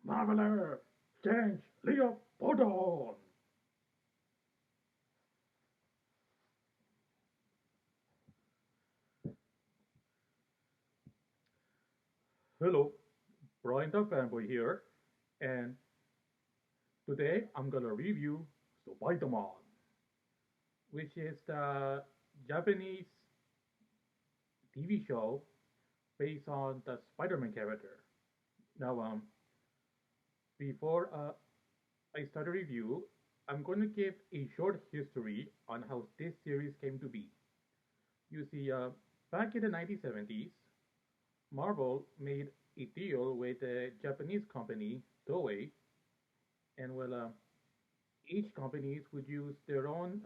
Marveler, change Leopoldo. Hello, Brian the fanboy here, and today I'm gonna review Supaidaman, which is the Japanese TV show based on the Spider-Man character. Now, before I start a review, I'm going to give a short history on how this series came to be. You see, back in the 1970s, Marvel made a deal with a Japanese company, Toei, and each companies would use their own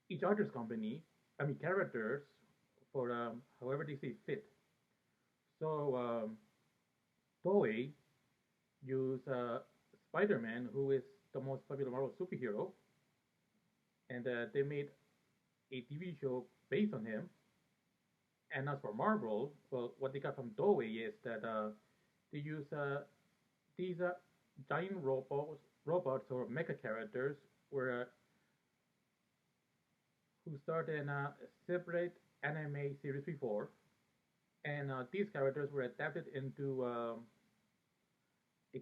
each other's company, I mean characters, for however they see fit. So Toei used Spider-Man, who is the most popular Marvel superhero, and they made a TV show based on him. And as for Marvel, well, what they got from Toei is that they use these giant robots or mecha characters were who started in a separate anime series before, and these characters were adapted into a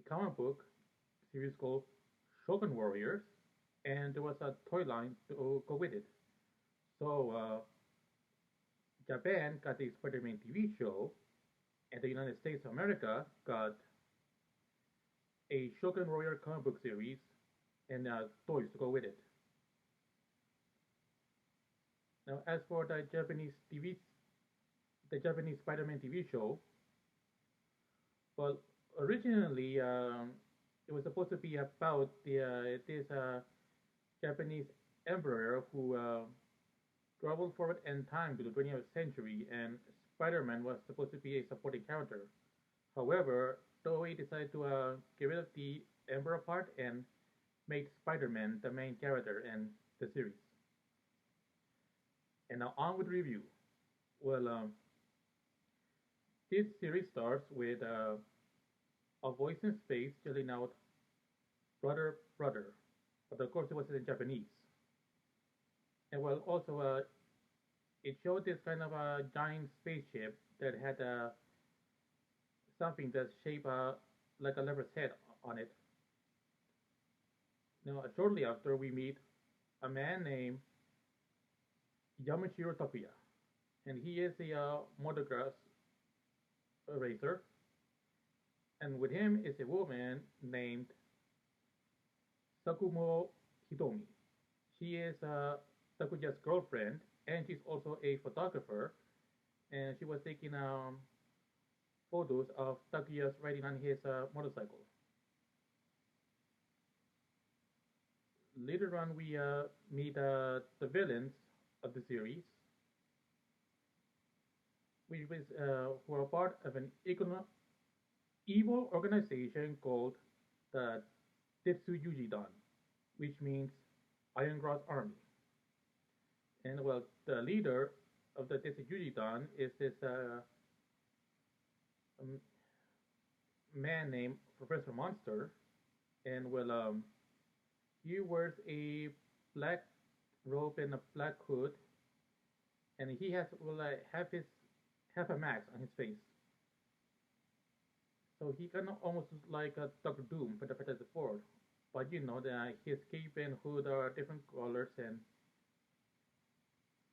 comic book series called Shogun Warriors, and there was a toy line to go with it. So Japan got the Spider-Man TV show, and the United States of America got a Shogun Warrior comic book series and toys to go with it. Now, as for the Japanese Spider-Man TV show, well, originally it was supposed to be about this Japanese emperor who traveled forward in time to the 20th century, and Spider-Man was supposed to be a supporting character. However, Toei decided to get rid of the emperor part and make Spider-Man the main character in the series. And now on with review. Well, this series starts with a voice in space yelling out, "Brother, brother," but of course it was in Japanese. And well, also it showed this kind of a giant spaceship that had something that's shaped like a leopard's head on it. Now, shortly after, we meet a man named Yamashiro Takuya, and he is a motocross racer, and with him is a woman named Sakumo Hitomi. She is Takuya's girlfriend, and she's also a photographer, and she was taking photos of Takuya's riding on his motorcycle. Later on, we meet the villains of the series, which was who are part of an evil organization called the Tetsuyuji-dan, which means Iron Cross Army. And well, the leader of the Tetsuyuji-dan is this um, man named Professor Monster, and he wears a black robe and a black hood, and he has half a mask on his face. So he kind of almost looks like a Doctor Doom for the Fantastic Four. But you know that his cape and hood are different colors and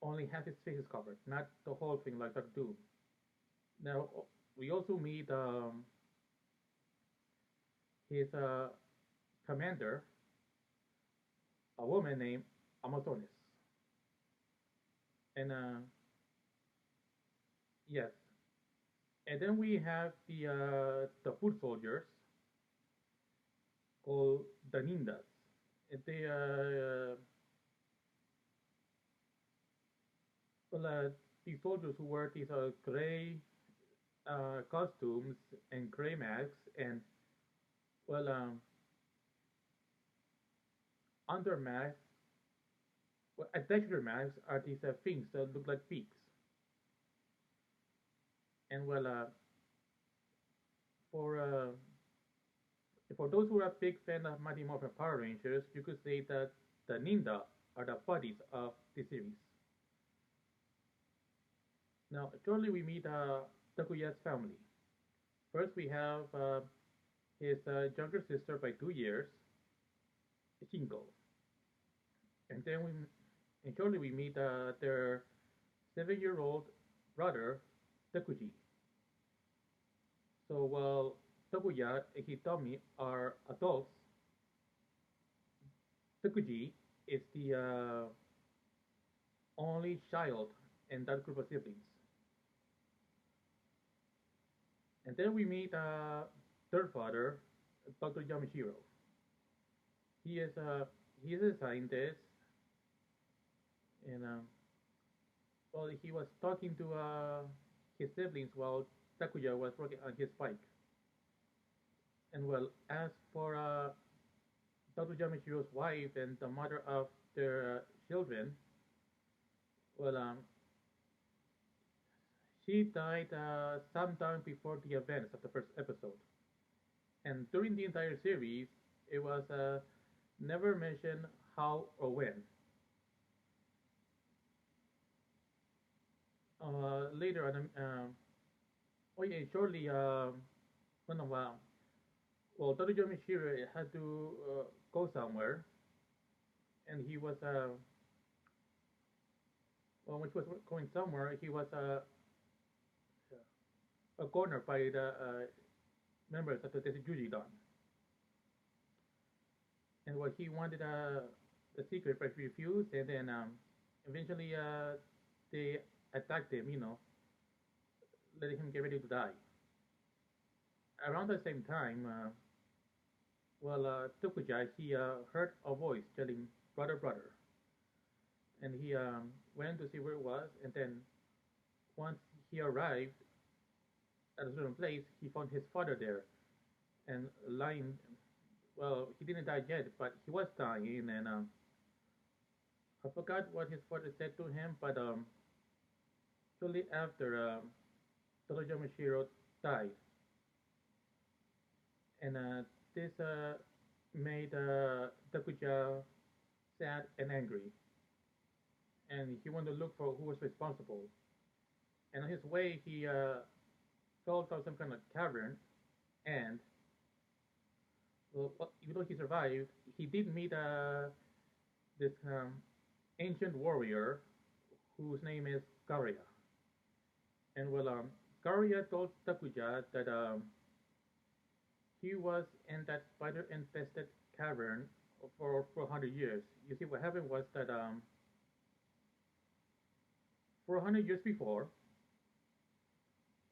only half his face is covered, not the whole thing like Doctor Doom. Now we also meet his commander, a woman named Amazones. And yes, and then we have the foot soldiers called the Nindas. They well, these soldiers who wear these gray costumes and gray masks, and well, under masks, well, attached to their masks are these things that look like beaks. And for For those who are a big fan of Mighty Morphin Power Rangers, you could say that the Ninja are the buddies of the series. Now, shortly we meet Takuya's family. First, we have his younger sister by 2 years, Shingo, and then and shortly we meet their 7-year-old brother, Takuji. So while Takuya and Hitomi are adults, Takuji is the only child in that group of siblings. And then we meet their father, Dr. Yamashiro. He is a he is a scientist, and well, he was talking to his siblings while Takuya was working on his bike. And well, as for Dr. Yamashiro's wife and the mother of their children, well, she died sometime before the events of the first episode. And during the entire series, it was never mentioned how or when. Later on, oh yeah, shortly, when well, Dr. Yamashiro had to go somewhere, and he was well, when he was going somewhere, he was cornered by the members of the Tetsujuji Dan, and what he wanted the secret, but he refused, and then eventually they attacked him, letting him get ready to die. Around the same time, well, Tokuja, he heard a voice telling brother, brother, and he went to see where it was, and then once he arrived at a certain place, he found his father there and lying. Well, he didn't die yet, but he was dying, and I forgot what his father said to him, but shortly after, Toro Yamashiro died, and this made Takuja sad and angry, and he wanted to look for who was responsible. And on his way, he fell down some kind of cavern, and well, even though he survived, he did meet this ancient warrior whose name is Karya. And well, Karya told Takuja that he was in that spider-infested cavern for 400 years. You see, what happened was that 400 years before,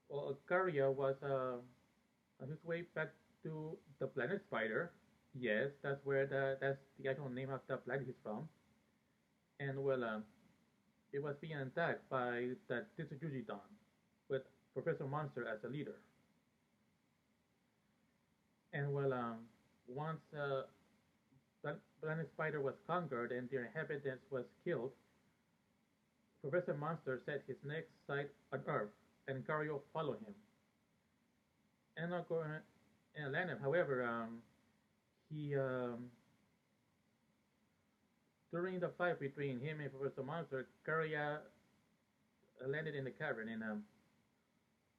well, Karya was on his way back to the planet Spider. Yes, that's the actual name of the planet he's from. And well, it was being attacked by that Tetsujuji Dan with Professor Monster as a leader. And well, once Planet Spider was conquered and their inhabitants was killed, Professor Monster set his next sight on Earth, and Cario followed him. And Atlanta, however, he during the fight between him and Professor Monster, Cario landed in the cavern, and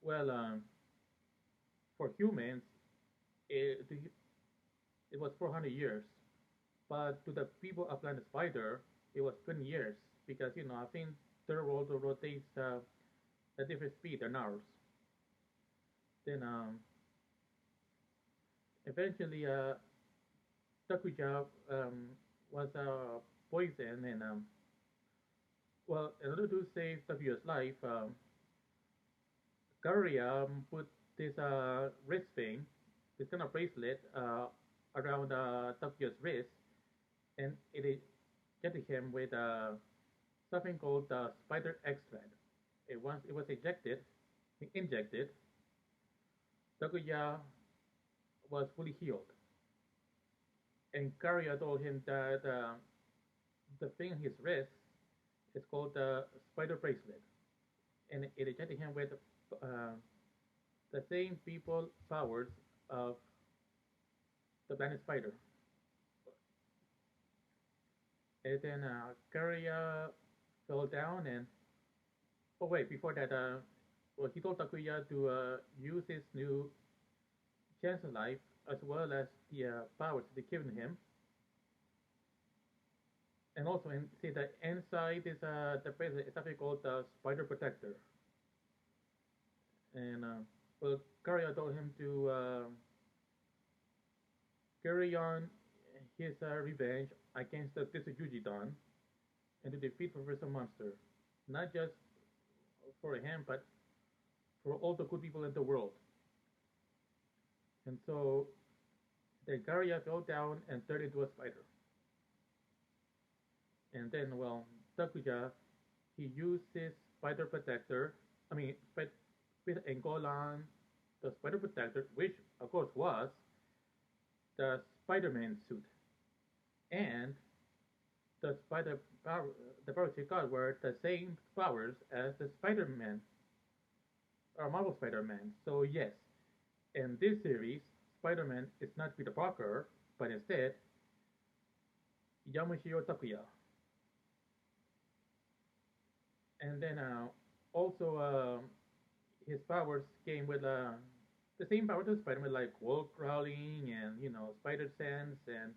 well, for humans, it, it was 400 years, but to the people of Planet Spider, it was 20 years because I think their world rotates at different speed than ours. Then eventually, Takuja was poisoned, and well, in order to save Takuya's life, Kari put this wrist thing, this kind of bracelet, around Takuya's wrist, and it injected him with something called spider extract. Once it was injected, Takuya was fully healed. And Karya told him that the thing on his wrist is called the spider bracelet, and it injected him with uh, the same people powers of the planet spider. And then Karya fell down and oh wait, before that, well, he told Takuya to use his new chance of life as well as the powers they given him, and also see that inside is the present is something called the Spider Protector, and well, Karya told him to carry on his revenge against the Tsujujidan and to defeat Professor Monster, not just for him but for all the good people in the world. And so the Karya fell down and turned into a spider. And then, well, Takuya, he used his spider protector, I mean, with Engolan, the spider protector, which of course was the Spider-Man suit, and the spider power, the powers he got were the same powers as the Spider-Man or Marvel Spider-Man. So yes, in this series, Spider-Man is not Peter Parker, but instead Yamashiro Takuya. And then also his powers came with the same powers as Spider-Man, like wall crawling and spider sense and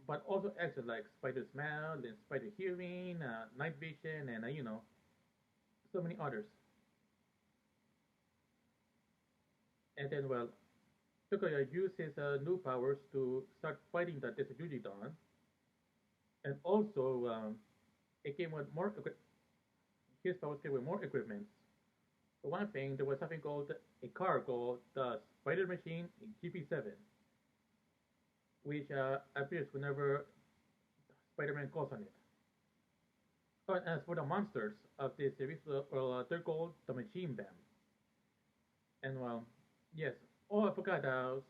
but also extra like spider smell and spider hearing, night vision, and so many others. And then well, Takuya used his new powers to start fighting the Tetsujuji Dawn, and also it came with his powers came with more equipment. For one thing, there was something called a car called the Spider Machine GP7, which appears whenever Spider-Man calls on it. But as for the monsters of this series, well, they're called the Machine Bam. And well, yes. Oh, I forgot. The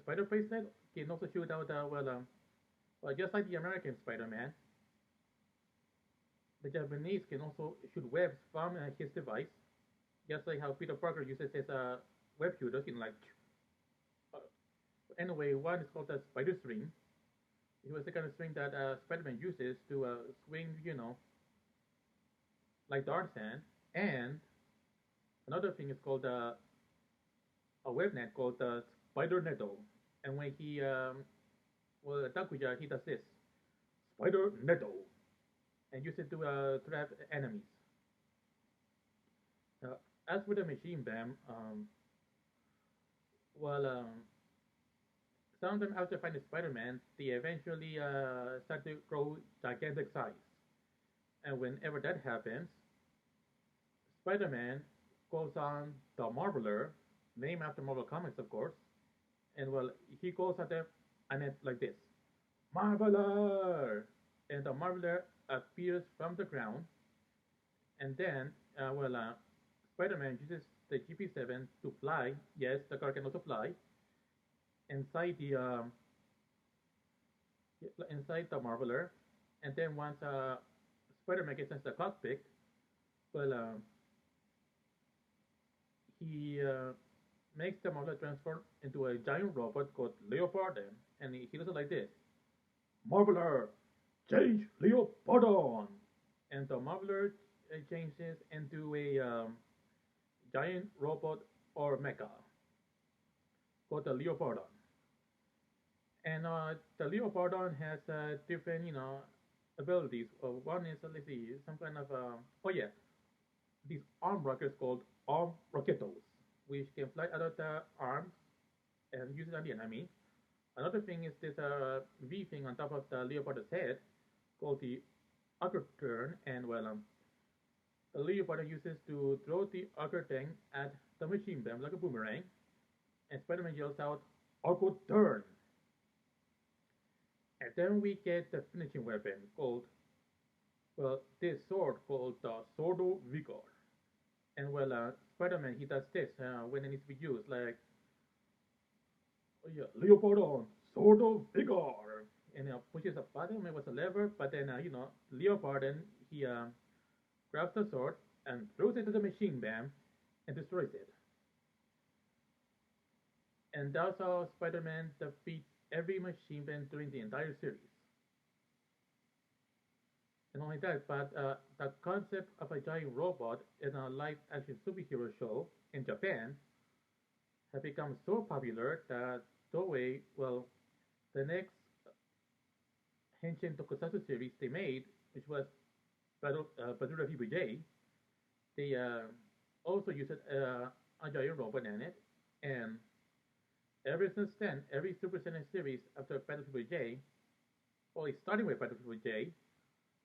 Spider bracelet can also shoot out. Well, just like the American Spider-Man, the Japanese can also shoot webs from his device, just like how Peter Parker uses his web shooter. He can like. Uh, anyway, one is called the Spider String. It was the kind of string that Spider-Man uses to swing, like darts in. And another thing is called a web net called the Spider Netto. And when he, well, Takuya, he does this Spider Netto and use it to trap enemies. As for the machine bam, well, sometime after finding Spider-Man, they eventually start to grow gigantic size. And whenever that happens, Spider-Man calls on the Marbler, named after Marvel Comics, of course, and well, he calls at them and it's like this, Marbler, and the Marbler appears from the ground, and then, Spider-Man uses the GP7 to fly. Yes, the car can also fly inside the Marbler, and then once Spider-Man gets into the cockpit, well, he makes the Marbler transform into a giant robot called Leopardon, and he does it like this: Marbler, change Leopardon, and the Marbler changes into a giant robot or mecha called the Leopardon. And the Leopardon has different, abilities. One is, let's see, some kind of, oh yeah, these arm rockets called arm rocketos, which can fly out of the arms and use it on the enemy. Another thing is this V thing on top of the Leopardon's head called the Upper Turn, and well, the Leopardon uses to throw the Upper Thing at the machine bam like a boomerang, and Spider-Man yells out, Upper Turn! And then we get the finishing weapon called, well, this sword called the Sordo Vigor. And well, Spider-Man, he does this when it needs to be used, like, oh yeah, Leopardon, Sordo Vigor. And pushes a button, it was a lever, but then, Leopardon, he grabs the sword and throws it to the machine bam and destroys it. And that's how Spider-Man defeats every machine man during the entire series. And not only that, but the concept of a giant robot in a live-action superhero show in Japan have become so popular that Toei, well, the next Henshin Tokusatsu series they made, which was Badura VBJ, they also used a giant robot in it. And ever since then, every Super Sentai series after Battle VBJ, well, starting with Battle VBJ,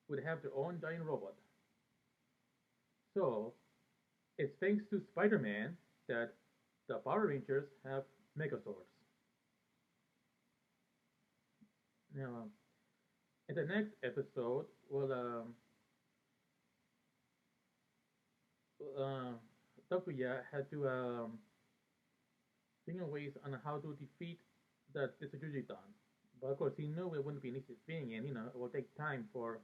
would have their own giant robot. So it's thanks to Spider-Man that the Power Rangers have Megazords. Now, in the next episode, uh, Takuya had to think of ways on how to defeat the Tsujujitan. But of course, he knew it wouldn't be an easy thing, and it will take time for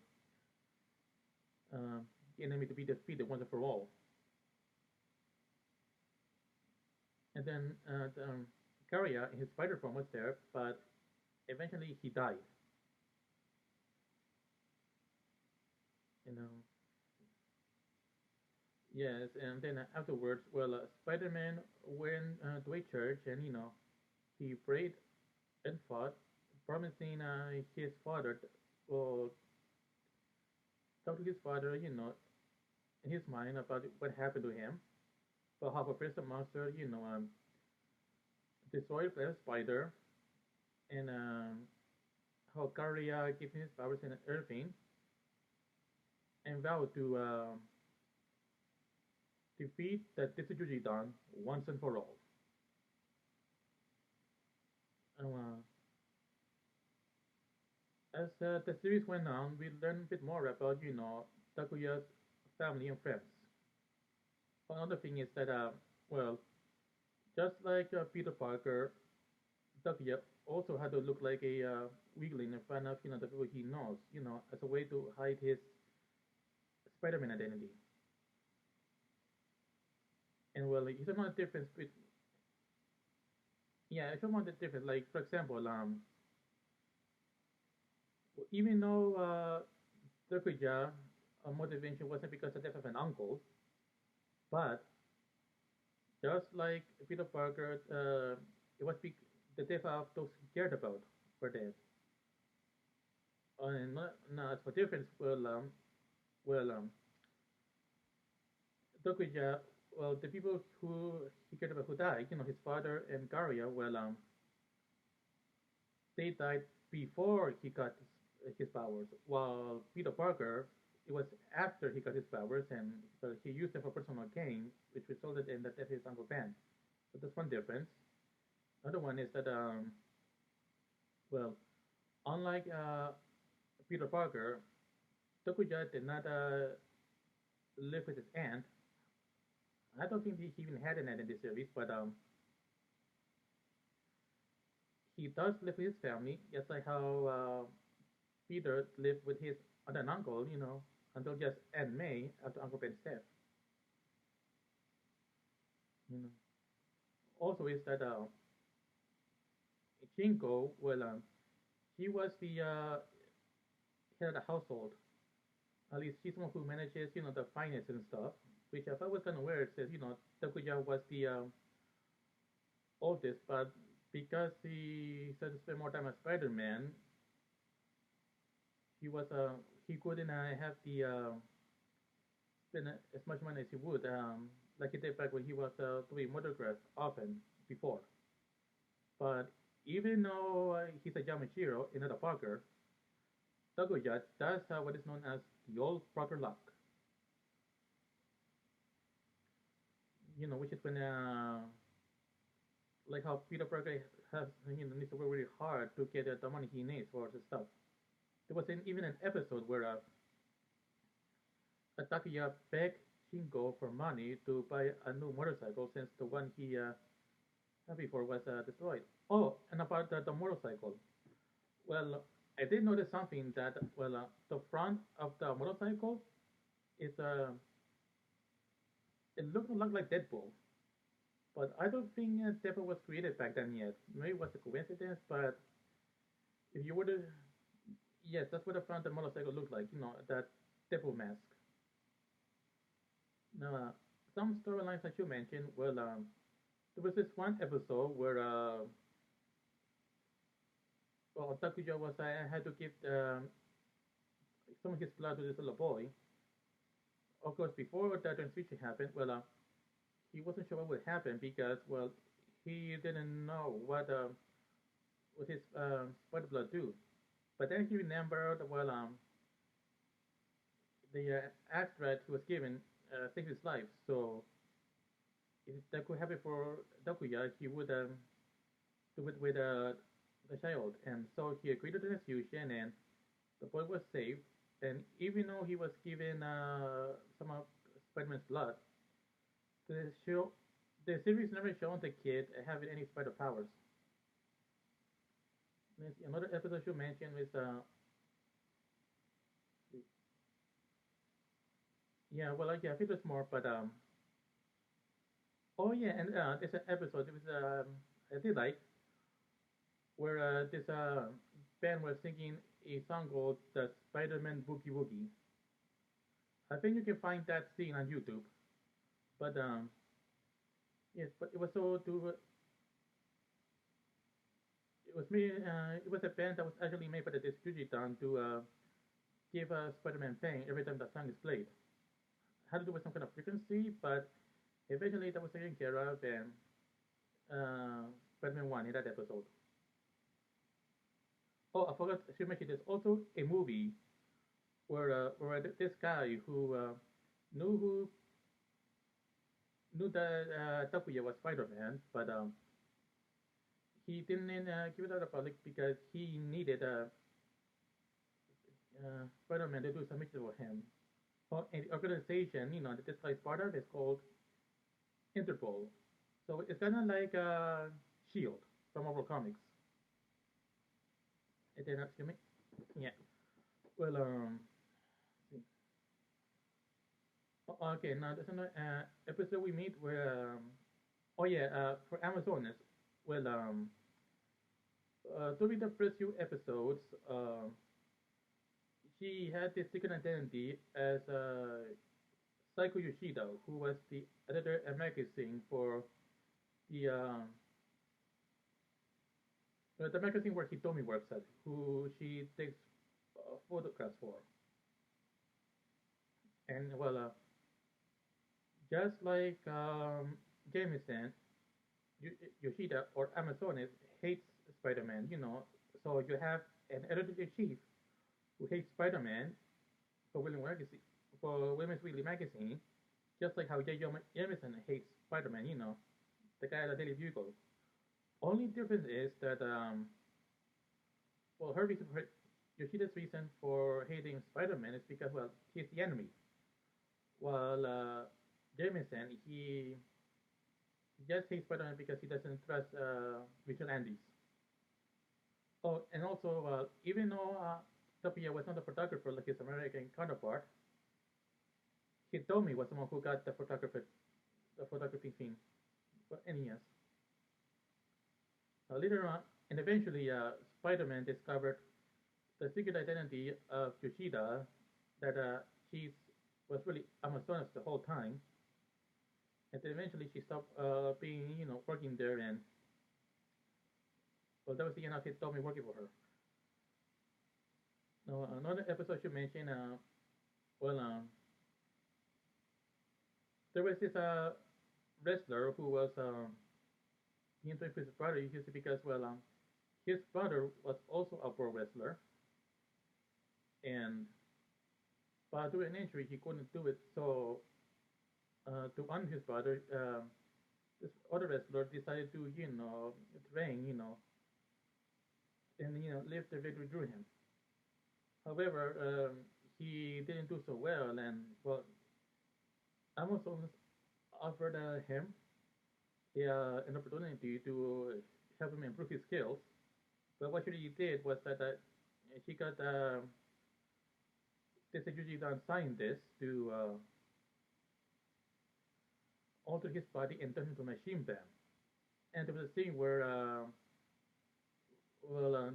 uh, the enemy to be defeated once and for all. And then Karya, in his spider form, was there, but eventually he died. You know, yes, and then afterwards, Spider-Man went to a church, and he prayed and fought, promising his father, well, talk to his father, in his mind about what happened to him. But how Professor Monster, destroyed the spider, and how Karya gave him his powers in Earthing, and vowed to defeat the Tsujujidan once and for all. Uh, as the series went on, we learned a bit more about, Takuya's family and friends. Another thing is that, well, just like Peter Parker, Takuya also had to look like a weakling in front of, the people he knows, as a way to hide his Spider-Man identity. And well, it's about the difference with, yeah, it's about the difference. Like, for example, even though Takuya motivation wasn't because of the death of an uncle, but just like Peter Parker, it was the death of those he cared about were dead. And now, as for difference, well, Dokuja, well, the people who he cared about who died, his father and Garia, they died before he got his powers, while Peter Parker, it was after he got his powers, and well, he used them for personal gain, which resulted in the death of his Uncle Ben. So that's one difference. Another one is that, well, unlike Peter Parker, Dokuja did not live with his aunt. I don't think he even had an aunt in this series, but he does live with his family, just like how Peter lived with his aunt and uncle, until just Aunt May after Uncle Ben's death. You know. Also, is that Chinko, he was the head of the household. At least he's someone who manages, the finance and stuff. Which if I was unaware, it says, Takuya was the oldest, but because he said to spend more time as Spider-Man, he was he couldn't have the spend as much money as he would, like he did back when he was doing Motocross often before. But even though he's a Yamashiro in the Parker, Takuya does have what is known as the old Parker luck. Which is when like how Peter Parker has needs to work really hard to get the money he needs for the stuff. There was even an episode where Takuya begged Shingo for money to buy a new motorcycle since the one he had before was destroyed. Oh, and about the motorcycle. Well, I did notice something that the front of the motorcycle is it looked a lot like Deadpool, But I don't think Devil was created back then yet. Maybe it was a coincidence, but if you were to, yes, that's what I found the motorcycle looked like. That Devil mask. Now, some storylines that you mentioned, well, there was this one episode where, well, Takuya was had to give some of his blood to this little boy. Of course, before that transition happened, well, he wasn't sure what would happen because, well, he didn't know what his spider blood do. But then he remembered, well, the abstract he was given saved his life. So if that could happen for Dakuya, he would do it with the child. And so he agreed to the transfusion, and the boy was saved. And even though he was given some of Spider-Man's blood, the show, the series never shown the kid having any spider powers. Another episode you mentioned was yeah, well, yeah, I think there's more, but oh yeah, and there's an episode. It was I did like where this band was singing a song called the Spider-Man Boogie Woogie. I think you can find that scene on YouTube. But yes, but it was so to it was me. It was a band that was actually made by the distributor to give Spider-Man pain every time that song is played. Had to do with some kind of frequency, but eventually that was taken care of, and Spider-Man won in that episode. Oh, I forgot to mention there's also a movie where this guy who knew who knew that Takuya was Spider-Man, but he didn't give it out to the public because he needed Spider-Man to do some mission for him. Oh, and the organization, that this guy is part of is called Interpol. So it's kind of like Shield from Marvel Comics. And then, excuse me. Yeah. Well, okay. Now there's another episode we meet where, oh yeah, for Amazonas. Well, during the first few episodes, she had this secret identity as Saiko Yoshida, who was the editor at magazine for the the magazine where Hitomi works at, who she takes photographs for. And well, just like Jameson, Yoshida or Amazonas hates Spider-Man. So you have an editor-in-chief who hates Spider-Man for Women's Weekly magazine, just like how Jameson hates Spider-Man. The guy at the Daily Bugle. Only difference is that well, Yoshida's reason for hating Spider-Man is because, well, he's the enemy. While Jameson, he just hates Spider-Man because he doesn't trust vigilantes. Oh, and also, even though Tapia was not a photographer like his American counterpart, Hitomi was someone who got the photography thing for NES. Later on, and eventually, Spider-Man discovered the secret identity of Yoshida, that she was really Amazonas the whole time, and then eventually she stopped being, working there, and well, that was the end of Hitomi working for her. Now, another episode you mentioned, well, there was this wrestler who was being trained with his brother, usually because, well, his brother was also a pro wrestler, and but due to an injury, he couldn't do it. So, to honor his brother, this other wrestler decided to, train, and live the victory through him. However, he didn't do so well, and well, Amazon offered him an opportunity to help him improve his skills. But what she did was that she got this usually done scientist to alter his body and turn into a machine pen. And there was a scene where,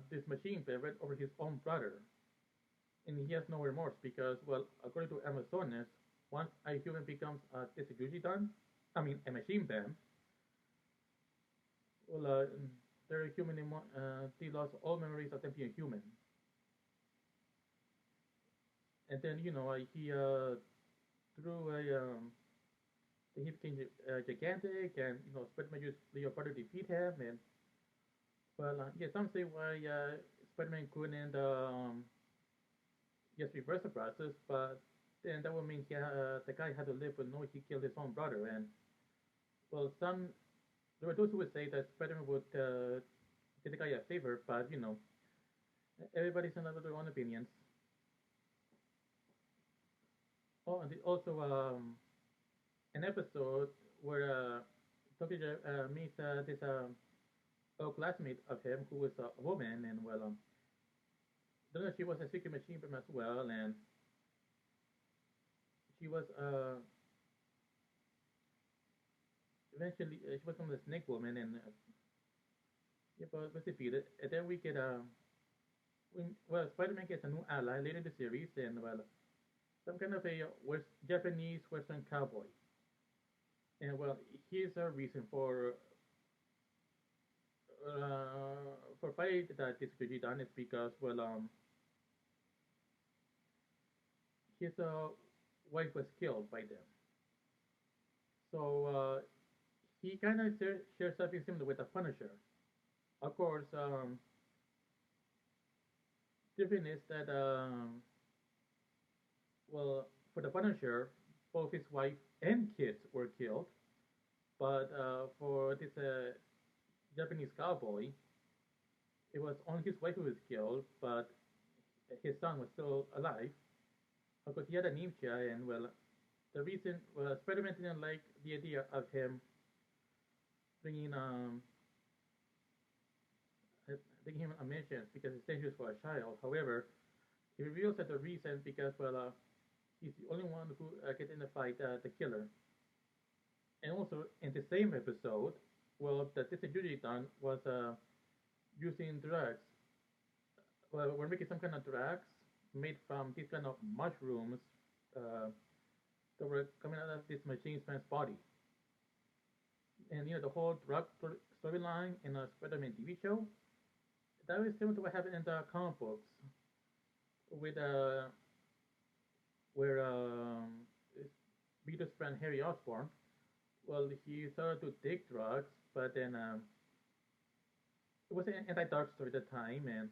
this machine pen ran over his own brother, and he has no remorse because, well, according to Amazonas, once a human becomes a Tsukujidan, I mean a machine pen, well, their they lost all memories of them being human. And then, he threw he became gigantic, and Spider-Man used Leopardo to defeat him. And well, yeah, some say why Spider-Man couldn't just reverse the process, but then that would mean the guy had to live with knowing he killed his own brother. And well, there were those who would say that Spider-Man would did the guy a favor, but everybody's gonna have their own opinions. Oh, and also an episode where Tokyo meets this old classmate of him who was a woman, and well, don't know she was a secret machine from as well, and she was eventually she was from the Snake Woman, and yeah, but was defeated. And then we get well, Spider-Man gets a new ally later in the series, and well, some kind of a Japanese Western cowboy. And well, here's a reason for fighting that this Vegeta is because well his wife was killed by them. So he kind of shares something similar with the Punisher. Of course, different is that well for the Punisher, both his wife and kids were killed, but for this Japanese cowboy, it was only his wife who was killed, but his son was still alive. Of course, he had anemia, and well, the reason well, Spider-Man didn't like the idea of him bringing bringing him omniscience because it's dangerous for a child. However, he reveals that the reason because well, he's the only one who can identify the killer. And also in the same episode, well, the Distribution was using drugs. Well, we're making some kind of drugs made from these kind of mushrooms uh, that were coming out of this machine man's body. And the whole drug storyline in a Spider-Man TV show that was similar to what happened in the comic books with where Peter's friend Harry Osborn. Well, he started to take drugs, but then it was an anti-drug story at the time, and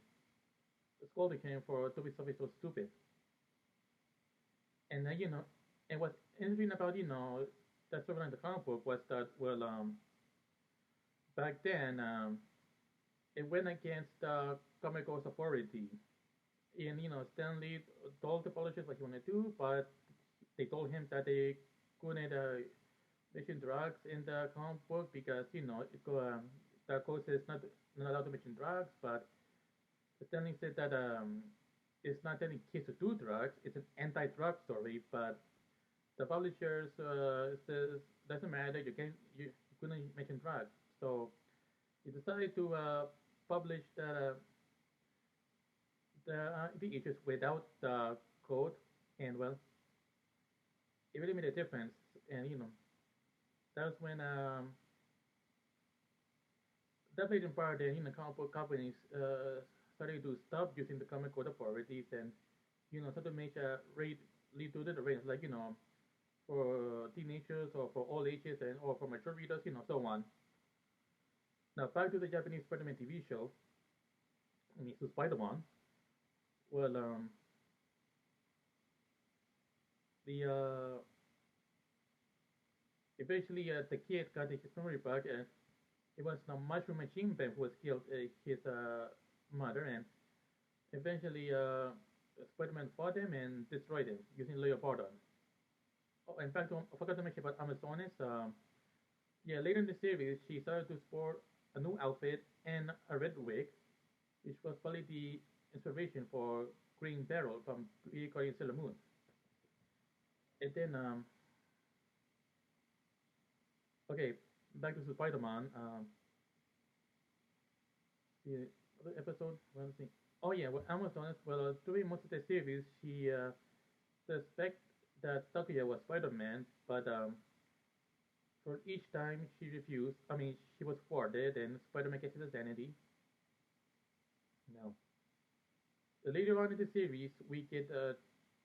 scolded him for to be so stupid. And and what's interesting about that story in the comic book was that well back then it went against the comic books authority, and Stan Lee told the publishers what he wanted to do, but they told him that they couldn't mention drugs in the comic book because the code says not allowed to mention drugs, but Stanley said that it's not telling kids to do drugs; it's an anti-drug story. But the publishers says doesn't matter. You couldn't mention drugs, so he decided to publish the issues without the code, and well, it really made a difference. And that was when that played in part. And comic book companies started to stop using the comic code authorities and sort of make a rate lead to the range like for teenagers or for all ages and or for mature readers, so on. Now back to the Japanese Spider-Man TV show. I mean, Supaidaman. Well, the eventually the kid got his memory back, and it was the mushroom machine man who was killed his mother, and eventually Spider-Man fought him and destroyed him using Leopardo. Oh, in fact, I forgot to mention about Amazonas. Yeah, later in the series, she started to sport a new outfit and a red wig, which was probably the inspiration for Green Barrel from Guardian Sailor Moon. And then Okay, back to Supaidaman. The other episode. Well, let's see. Oh yeah, well, Amazon. Well, during most of the series, she suspect that Takuya was Spider-Man, but for each time she refused. I mean, she was thwarted, and Spider-Man gets his identity. No. Later on in the series, we get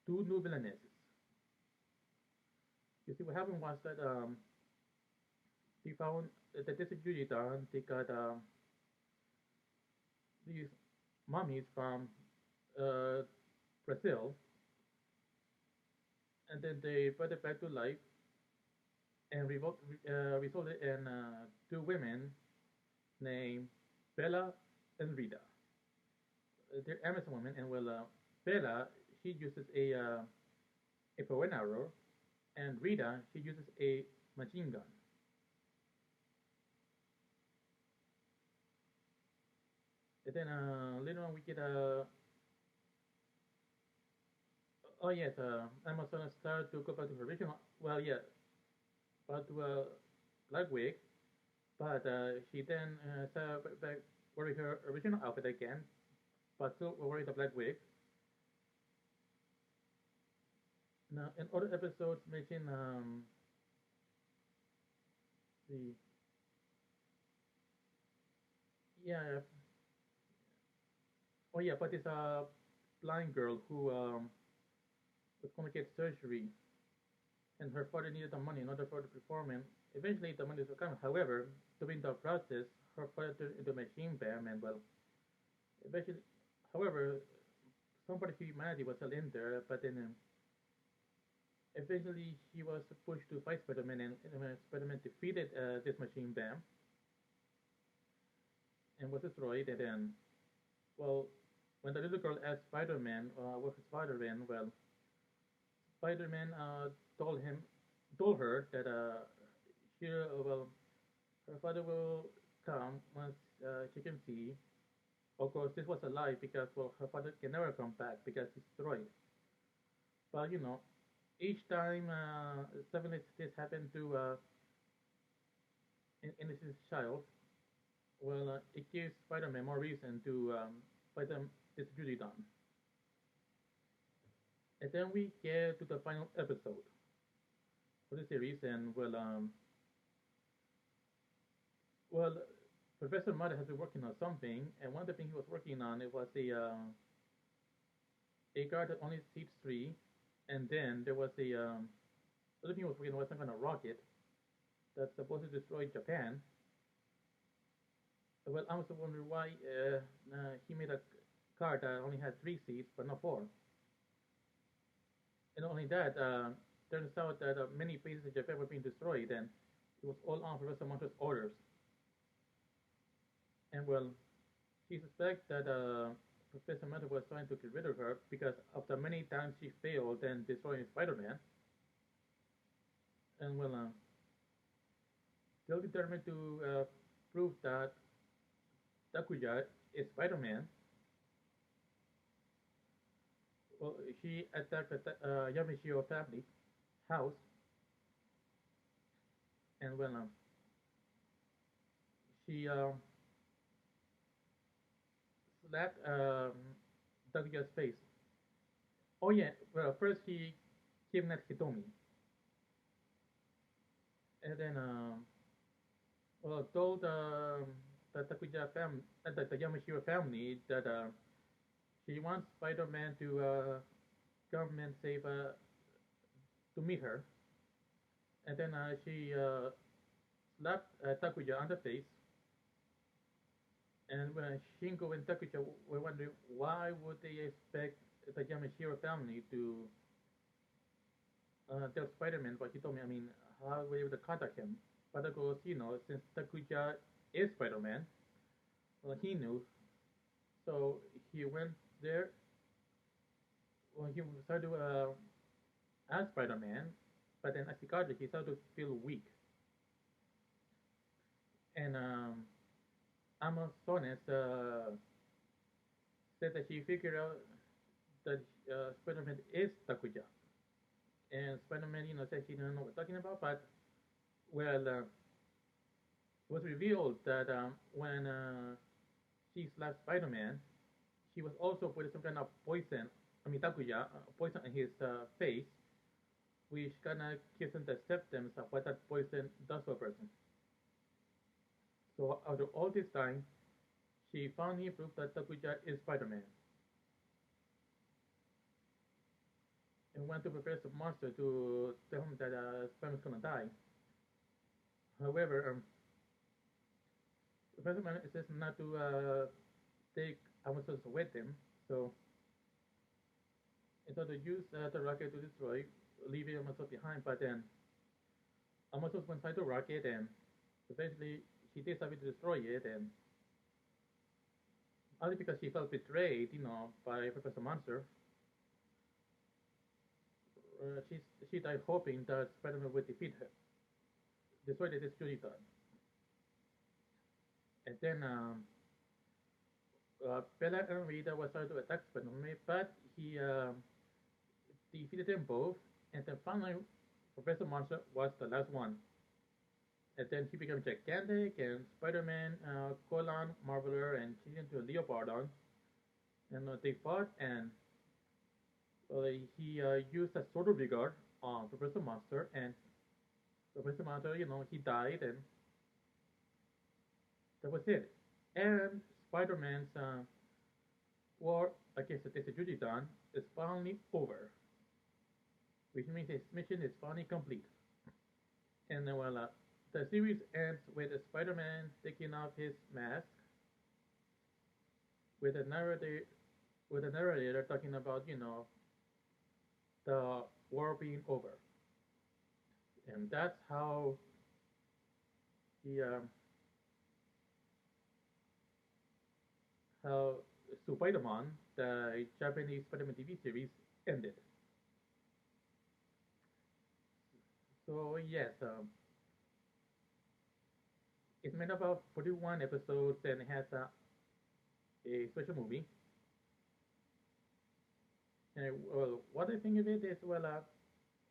two new villainesses. You see, what happened was that they found that this is usually done. They got these mummies from uh, Brazil, and then they brought it back to life and resulted in two women named Bella and Rita. They're Amazon women, and well, Bella she uses a bow and arrow, and Rita she uses a machine gun. And then later on we get oh yes, Amazon started to go back to her original. Well, yeah, back to Black Wig, but she then started back wearing her original outfit again, but still wearing the Black Wig. Now, in other episodes, mention the yeah, oh yeah, but it's a blind girl who was going to get surgery, and her father needed the money in order for the performance. Eventually, the money will come. However, during the process, her father turned into a machine bam, and well, eventually, however, some part of humanity was still in there, but then eventually she was pushed to fight Spider-Man, and Spider-Man defeated this machine bam and was destroyed, and then, well, when the little girl asked Spider-Man what his father in, well, Spider-Man told her that well, her father will come once she can see. Of course, this was a lie because well, her father can never come back because he's destroyed. But you know, each time something like this happened to an innocent child, well, it gives Spider-Man more reason to fight them this duty done. And then we get to the final episode for the series, and well, Professor Mudder has been working on something, and one of the things he was working on it was a guard that only seats three, and then there was a other thing he was working on was some kind of rocket that's supposed to destroy Japan. Well, I was wondering why he made a car that only had three seats but not four. And not only that, turns out that many places in Japan were being destroyed, and it was all on Professor Mudder's orders. And well, she suspects that Professor Mudder was trying to get rid of her because of the many times she failed in destroying Spider-Man. And well, still determined to prove that Takuya is Spider-Man, well, she attacked the Yamashiro family house, and well, she slapped Takuya's face. Oh yeah, well, first he kidnapped Hitomi, and then well, told the Takuya family, the Yamashiro family that she wants Spider-Man to come and save to meet her, and then she slapped Takuya on the face. And when Shingo and Takuya were wondering why would they expect the Yamashiro family to tell Spider-Man what he told me. I mean, how were they able to contact him? But of course, you know, since Takuya is Spider-Man, well, he knew. So he went there. Well, he started to ask Spider-Man, but then as he got there, he started to feel weak. And Amazonas said that she figured out that Spider-Man is Takuya. And Spider-Man, you know, said he didn't know what we're talking about, but well, It was revealed that when she slapped Spider-Man, she was also putting some kind of poison, I mean takuya, poison in his face, which kind of gives him the symptoms of what that poison does to a person. So after all this time, she finally proved that Takuya is Spider-Man and went to prepare some monster to tell him that Spider-Man's gonna die. However, Spider-Man says not to take Amazo's with him, so in order to use the rocket to destroy, leaving Amazo behind. But then Amazo went inside the rocket and eventually she decided to destroy it, and only because she felt betrayed, by Professor Monster, she died hoping that Spider-Man would defeat her, destroy the Disjury God. And then Bella and Rita was trying to attack Spider-Man, but he defeated them both. And then finally, Professor Monster was the last one. And then he became gigantic, and Spider-Man, Colan, Marveler, and changed into a Leopardon. And they fought, and he used a sort of regard on Professor Monster, and Professor Monster, he died, and that was it. And Spider-Man's war against the Destitution is finally over, which means his mission is finally complete. And well, the series ends with Spider-Man taking off his mask, with a narrator talking about the war being over, and that's the how Supaidaman, the Japanese Spider-Man TV series, ended. So yes, it's made up of 41 episodes and it has a special movie. And well, what I think of it is, well,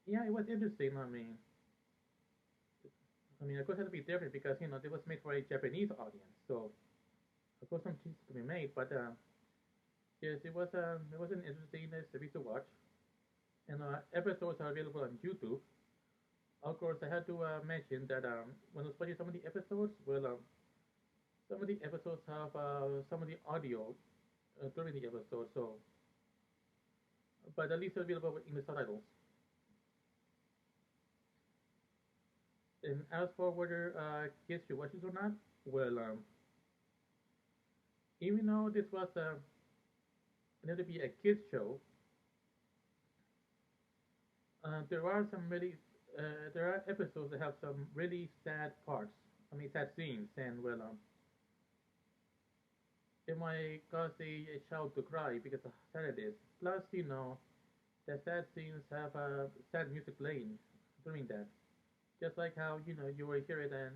yeah, it was interesting. Of course, it had to be different because it was made for a Japanese audience, so of course some changes to be made. But yes, it was an interesting series to watch, and episodes are available on YouTube. Of course, I had to mention that when I was watching some of the episodes, well, some of the episodes have some of the audio during the episode, so but at least available with English subtitles. And as for whether kids should watch it or not, well, even though this was going to be a kids show, there are some really there are episodes that have some really sad parts. I mean, sad scenes, and well, it might cause a child to cry because of how sad it is. Plus, the sad scenes have sad music playing during that, just like how you will hear it in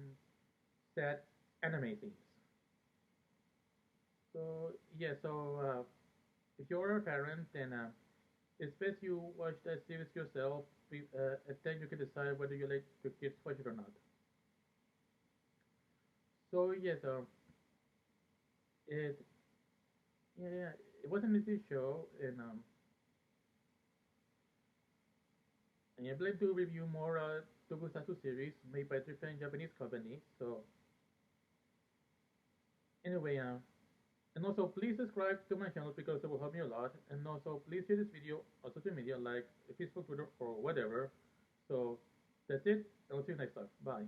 sad anime scenes. So yeah, if you're a parent, then it's best you watch that series yourself, and then you can decide whether you let your kids watch it or not. So yes, it yeah, yeah, it was an easy show, and I plan to review more Tokusatsu series made by different Japanese companies. So anyway, and also please subscribe to my channel because it will help me a lot. And also please share this video on social media like Facebook, Twitter, or whatever. So that's it. I'll see you next time. Bye.